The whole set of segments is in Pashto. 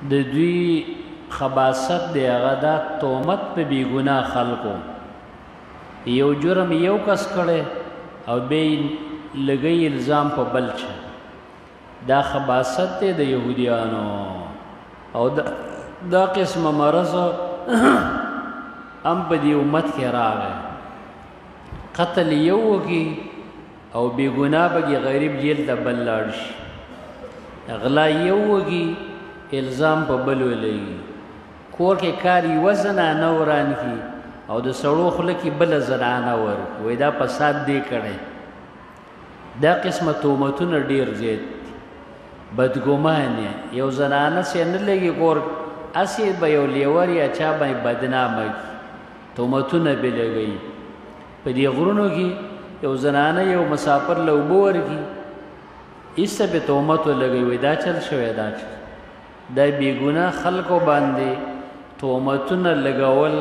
د دوی خباثت دی هغه دا تهمت په بېګناه خلکو یو جرم یو کس کړی او بیا لګی الزام په بل چا دا خباثت دی د یهودیانو او دا قسمه مرض هم په دې امت کې راغی قتل یو وکړي او بېګناه بګي غریب جیل ته بل لاړ شي غلا یو وکړي الزام په بل ولګي کور کې کار یوه زنانه وران کړي او د سړو خوله کې بله زنانه ورکړي وایي دا فساد دی کړی دا قسمه تهمتونه ډېر زیات بدګمان یو زنانه سې نه لګي کور هسې به یو لیور یا چا باندې بدنامه کړي تهمتونه به لګوي په دې غرونو کې یو زنانه یو مسافر له اوبه ورکړي ایسته به تهمت ولګوي وایي دا چل شوی دا چل دا بېګناه خلکو باندې تهمتونه لګول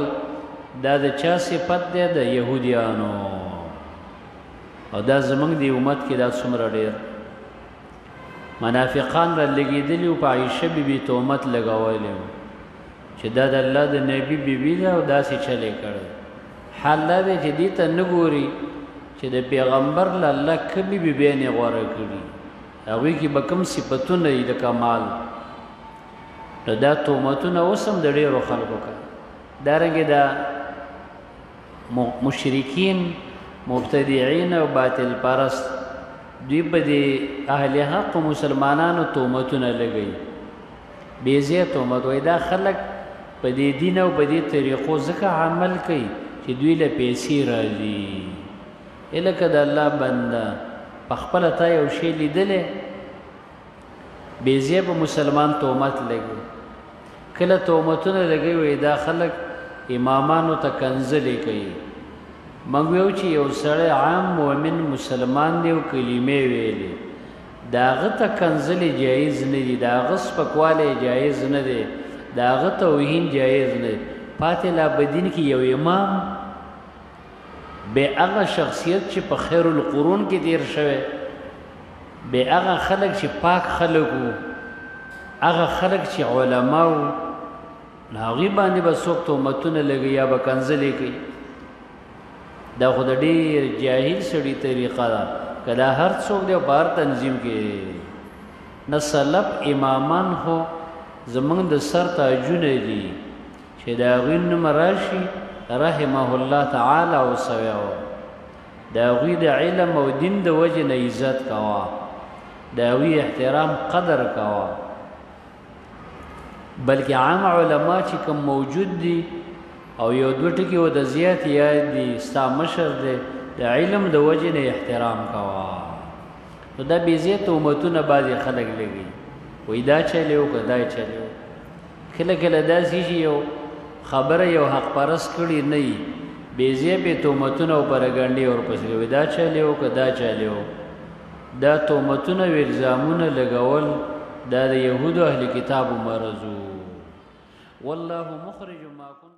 دا د چا صفت دی د یهودیانو او دا زموږ د امت کې دا څومره ډېر منافقان را لګېدلي وو په عایشه بیبي تهمت لګولی و چې دا د الله د نبي بیبي ده او داسې چلې کړی حال دا دی چې دې ته نه ګوري چې د پیغمبر له الله کومې بیبیانې غوره کړي هغوی کې به کوم صفتونه وي د کمال نو دا تهمتونه اوس هم د ډېرو خلکو کوي دارنګې دا مشرکین مبتدعین او باطل پرست دوی په دې اهل حق مسلمانانو تهمتونه لګوي بېځایه تهمت وایي دا خلک په دې دین او په دې طریقو ځکه عمل کوي چې دوی له پیسې راځي لکه د الله بنده په خپله تا یو شی لیدلی بېځایه په مسلمان تهمت لګوي کله تهمتونه لګوي وایي دا خلک امامانو ته کنځلې کوي موږ ویو چې یو سړی عام مؤمن مسلمان دی او کلمې ویلې د هغه ته کنځلې جایز نه دي د هغه سپکوالی جایز نه دی د هغه توهین جایز نه دی پاتې لا په دین کې یو امام بې هغه شخصیت چې په خیر القرون کې تیر شوی بې هغه خلک چې پاک خلک وو هغه خلک چې علما وو نو هغوی باندې به څوک تهمتونه لګوي یا به کنځلې کوي دا خو د ډېر جاهل سړي طریقه ده که دا هر څوک دی په هر تنظیم کې نه سلف امامان خو زموږ د سر تاجونه دي چې د هغوی نوم راشي رحمه الله تعالی وسوی و د هغوی د علم او دین د وجې نه عزت کوه د هغوی احترام قدر کوه بلکې عام علما چې کوم موجود دي او یو دوه ټکي و د زیات یاد دي ستا مشر دی د علم د وجې نه احترام کوه نو دا بېځایه تهمتونه بعضې خلک لګوي وایي دا چلی و که دا چلی و کله کله داسې چې یو خبره یو حق پرست کړي نه وي بېځایه پې تهمتونه او پرګنډې ورپسې کوي دا چلی و که دا چلی و دا تهمتونه او الزامونه لګول دا د یهودو اهل کتابو مرض والله مخرج ما كنتم